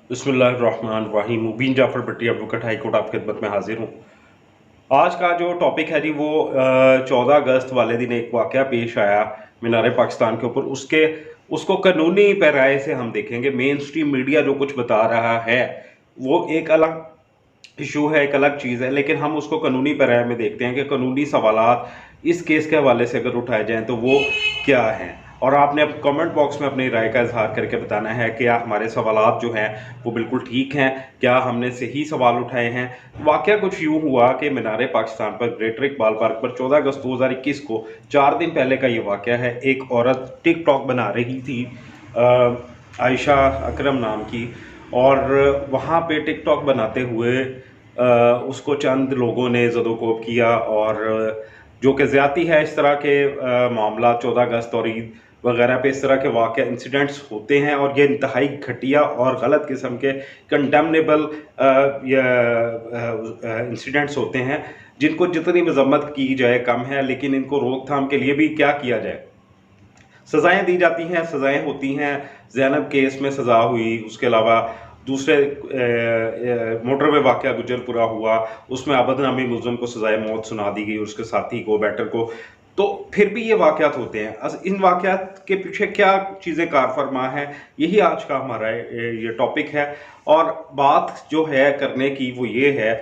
बिस्मिल्लाहिर्रहमानिर्रहीम। मुबीन जाफ़र भट्टी advocate high court आपकी खिदमत में हाजिर हूँ। आज का जो टॉपिक है जी वो 14 अगस्त वाले दिन एक वाक़या पेश आया मीनार पाकिस्तान के ऊपर। उसके उसको कानूनी पैराए से हम देखेंगे। मेन स्ट्रीम मीडिया जो कुछ बता रहा है वो एक अलग इशू है, एक अलग चीज़ है, लेकिन हम उसको कानूनी पैराए में देखते हैं कि कानूनी सवालात इस केस के हवाले से अगर उठाए जाएँ तो वो क्या हैं। और आपने अब कमेंट बॉक्स में अपनी राय का इजहार करके बताना है कि क्या हमारे सवालात जो हैं वो बिल्कुल ठीक हैं, क्या हमने सही सवाल उठाए हैं। वाक़या कुछ यूँ हुआ कि मीनार पाकिस्तान पर ग्रेटर इकबाल पार्क पर 14 अगस्त 2021 को 4 दिन पहले का ये वाक़या है। एक औरत टिकटॉक बना रही थी, आयशा अकरम नाम की, और वहाँ पे टिकटॉक बनाते हुए उसको चंद लोगों ने ज़दोकोब किया, और जो कि ज़्यादती है। इस तरह के मामला 14 अगस्त और ईद वगैरह पे इस तरह के वाक़या इंसिडेंट्स होते हैं, और ये इंतहाई घटिया और गलत किस्म के कंडेमनेबल इंसिडेंट्स होते हैं, जिनको जितनी मजम्मत की जाए कम है। लेकिन इनको रोकथाम के लिए भी क्या किया जाए, सज़ाएं दी जाती हैं, सज़ाएं होती हैं। ज़ैनब केस में सज़ा हुई, उसके अलावा दूसरे मोटरवे वाक़या गुजरपुरा हुआ, उसमें अबदनामी मुलज़म को सज़ाए मौत सुना दी गई, उसके साथी को, बैटर को। तो फिर भी ये वाक़यात होते हैं। इन वाक़यात के पीछे क्या चीज़ें कार फरमा है, यही आज का हमारा ये टॉपिक है। और बात जो है करने की वो ये है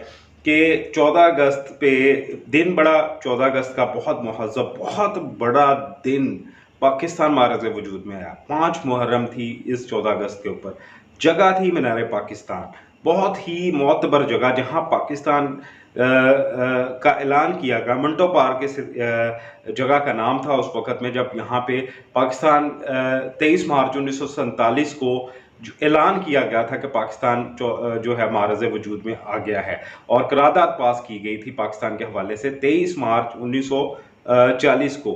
कि 14 अगस्त पे दिन बड़ा, 14 अगस्त का बहुत महज़्ज़ब बहुत बड़ा दिन पाकिस्तान मारज़ वजूद में आया। 5 मुहर्रम थी इस 14 अगस्त के ऊपर। जगह थी मीनार पाकिस्तान, बहुत ही मोतबर जगह, जहां पाकिस्तान का ऐलान किया गया। मंटो पार्क इस जगह का नाम था उस वक़्त में, जब यहाँ पे पाकिस्तान 23 मार्च 1947 को ऐलान किया गया था कि पाकिस्तान जो है मारज़ वजूद में आ गया है, और करारदाद पास की गई थी पाकिस्तान के हवाले से 23 मार्च 1940 को।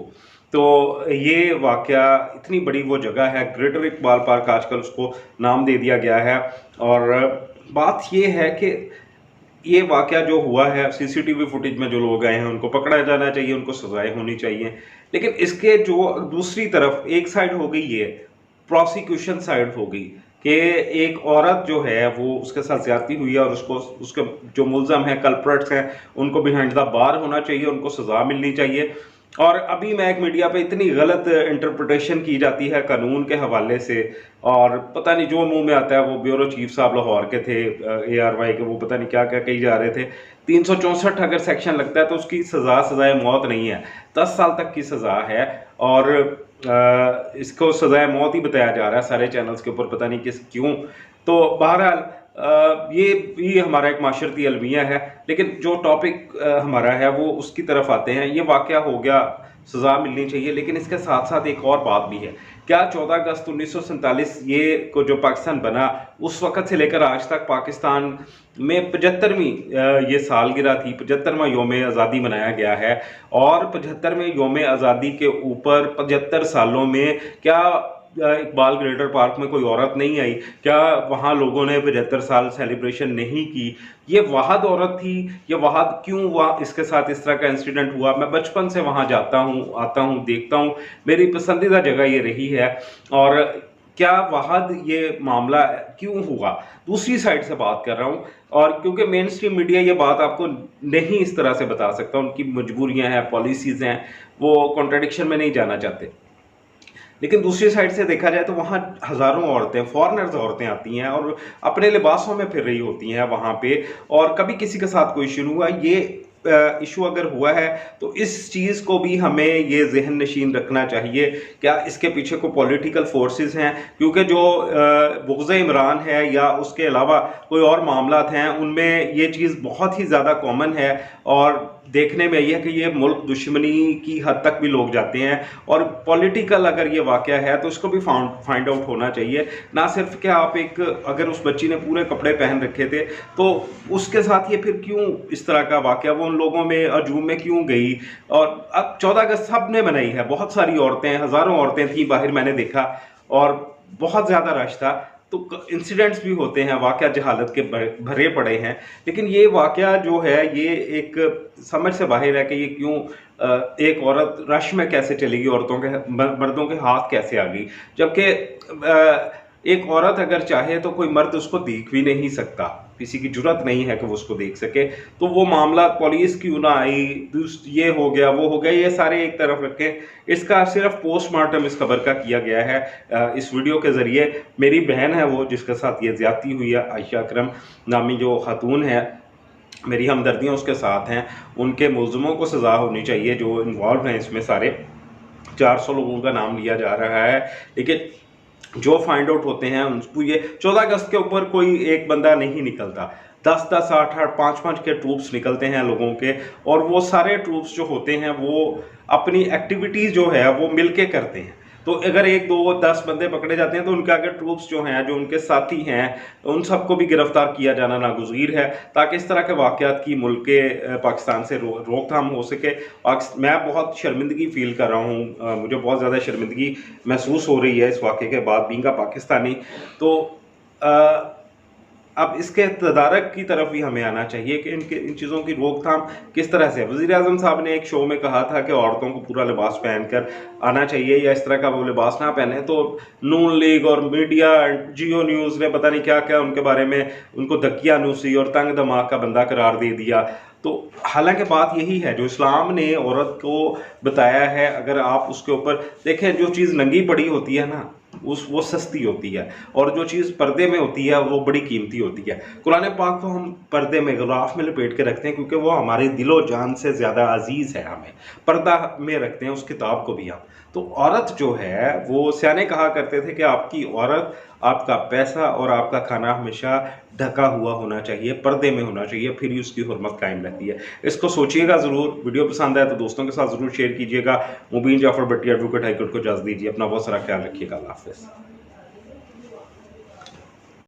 तो ये वाक़या, इतनी बड़ी वो जगह है, ग्रेटर इकबाल पार्क आजकल उसको नाम दे दिया गया है। और बात ये है कि ये वाक़या जो हुआ है, सीसीटीवी फुटेज में जो लोग आए हैं उनको पकड़ा जाना चाहिए, उनको सज़ाएं होनी चाहिए। लेकिन इसके जो दूसरी तरफ एक साइड हो गई, ये प्रोसिक्यूशन साइड हो गई कि एक औरत जो है वो, उसके साथ ज़्यादती हुई है, और उसको, उसके जो मुलज़म हैं, कल्प्रिट्स हैं, उनको बिहाइंड द बार होना चाहिए, उनको सज़ा मिलनी चाहिए। और अभी मैक मीडिया पे इतनी गलत इंटरप्रिटेशन की जाती है कानून के हवाले से, और पता नहीं जो मुंह में आता है। वो ब्यूरो चीफ साहब लाहौर के थे, ARY के, वो पता नहीं क्या क्या कही जा रहे थे। 364 अगर सेक्शन लगता है तो उसकी सज़ाए मौत नहीं है, 10 साल तक की सज़ा है। और इसको सज़ाए मौत ही बताया जा रहा है सारे चैनल्स के ऊपर, पता नहीं क्यों। तो बहरहाल ये हमारा एक माशरती अलमिया है। लेकिन जो टॉपिक हमारा है वो उसकी तरफ आते हैं। ये वाक़या हो गया, सज़ा मिलनी चाहिए, लेकिन इसके साथ साथ एक और बात भी है। क्या 14 अगस्त 1947 ये को जो पाकिस्तान बना, उस वक़्त से लेकर आज तक पाकिस्तान में 75वीं ये सालगिरह थी, 75वां योम आज़ादी मनाया गया है। और 75वें योम आज़ादी के ऊपर 75 सालों में क्या इकबाल ग्रेटर पार्क में कोई औरत नहीं आई? क्या वहाँ लोगों ने 75 साल सेलिब्रेशन नहीं की? ये वाहद औरत थी, ये वाहद क्यों हुआ, इसके साथ इस तरह का इंसिडेंट हुआ? मैं बचपन से वहाँ जाता हूँ, आता हूँ, देखता हूँ, मेरी पसंदीदा जगह ये रही है। और क्या वाहद ये मामला क्यों हुआ, दूसरी साइड से बात कर रहा हूँ। और क्योंकि मेन स्ट्रीम मीडिया ये बात आपको नहीं इस तरह से बता सकता, उनकी मजबूरियां हैं, पॉलिसीज़ हैं, वो कॉन्ट्रडिक्शन में नहीं जाना चाहते। लेकिन दूसरी साइड से देखा जाए तो वहाँ हज़ारों औरतें, फॉरेनर्स औरतें आती हैं और अपने लिबासों में फिर रही होती हैं वहाँ पे, और कभी किसी के साथ कोई इशू हुआ। ये इशू अगर हुआ है तो इस चीज़ को भी हमें ये जहन नशीन रखना चाहिए, क्या इसके पीछे कोई पॉलिटिकल फोर्सेस हैं? क्योंकि जो बुग़्ज़ इमरान है या उसके अलावा कोई और मामलात हैं, उनमें ये चीज़ बहुत ही ज़्यादा कॉमन है। और देखने में यह है कि ये मुल्क दुश्मनी की हद तक भी लोग जाते हैं। और पॉलिटिकल अगर ये वाक़या है तो इसको भी फाइंड आउट होना चाहिए। ना सिर्फ कि आप एक, अगर उस बच्ची ने पूरे कपड़े पहन रखे थे तो उसके साथ ये फिर क्यों इस तरह का वाक़या, वो उन लोगों में हजूम में क्यों गई? और अब 14 अगस्त सब ने मनाई है, बहुत सारी औरतें, हज़ारों औरतें थी बाहर, मैंने देखा, और बहुत ज़्यादा रश था। तो इंसिडेंट्स भी होते हैं, वाक़या जहालत के भरे पड़े हैं। लेकिन ये वाक़या जो है ये एक समझ से बाहर है कि ये क्यों एक औरत रश में कैसे चली गई, औरतों के, मर्दों के हाथ कैसे आ गई, जबकि एक औरत अगर चाहे तो कोई मर्द उसको देख भी नहीं सकता, किसी की जुर्रत नहीं है कि वो उसको देख सके। तो वो मामला पुलिस क्यों ना आई, ये हो गया वो हो गया, ये सारे एक तरफ रखें। इसका सिर्फ पोस्टमार्टम इस खबर का किया गया है इस वीडियो के जरिए। मेरी बहन है वो जिसके साथ ये ज्यादती हुई है, आयशा अकरम नामी जो खातून है, मेरी हमदर्दियाँ उसके साथ हैं। उनके मुल्ज़िमों को सज़ा होनी चाहिए जो इन्वॉल्व हैं इसमें। सारे 400 लोगों का नाम लिया जा रहा है, लेकिन जो फाइंड आउट होते हैं उनको, ये 14 अगस्त के ऊपर कोई एक बंदा नहीं निकलता, 10-10, 8-8, 5-5 के ट्रूप्स निकलते हैं लोगों के। और वो सारे ट्रूप्स जो होते हैं वो अपनी एक्टिविटीज़ जो है वो मिलके करते हैं। तो अगर 1, 2, 10 बंदे पकड़े जाते हैं तो उनके आगे ट्रूप्स जो हैं, जो उनके साथी हैं, उन सबको भी गिरफ्तार किया जाना नागुज़ीर है, ताकि इस तरह के वाक़यात की मुल्क के पाकिस्तान से रोकथाम हो सके। मैं बहुत शर्मिंदगी फ़ील कर रहा हूँ, मुझे बहुत ज़्यादा शर्मिंदगी महसूस हो रही है इस वाक़े के बाद, बीइंग अ पाकिस्तानी। तो अब इसके तदारक की तरफ भी हमें आना चाहिए कि इन चीज़ों की रोकथाम किस तरह से। वज़ीर-ए-आज़म साहब ने एक शो में कहा था कि औरतों को पूरा लिबास पहनकर आना चाहिए, या इस तरह का वो लिबास ना पहने। तो नून लीग और मीडिया, जियो न्यूज़ ने पता नहीं क्या क्या उनके बारे में, उनको दकियानूसी और तंग दिमाग का बंदा करार दे दिया। तो हालांकि बात यही है जो इस्लाम ने औरत को बताया है। अगर आप उसके ऊपर देखें, जो चीज़ नंगी पड़ी होती है ना, वो सस्ती होती है, और जो चीज़ पर्दे में होती है वो बड़ी कीमती होती है। कुरान पाक को हम पर्दे में, गिलाफ में लपेट के रखते हैं, क्योंकि वो हमारे दिलो जान से ज़्यादा अजीज़ है। हमें पर्दा में रखते हैं उस किताब को भी हम। तो औरत जो है, वो सियाने कहा करते थे कि आपकी औरत, आपका पैसा और आपका खाना हमेशा ढका हुआ होना चाहिए, पर्दे में होना चाहिए, फिर ही उसकी हुर्मत कायम रहती है। इसको सोचिएगा ज़रूर। वीडियो पसंद आए तो दोस्तों के साथ ज़रूर शेयर कीजिएगा। मुबीन जाफर भट्टी एडवोकेट हाईकोर्ट को इजाज़त दीजिए। अपना बहुत सारा ख्याल रखिएगा। अल्लाह हाफ़िज़।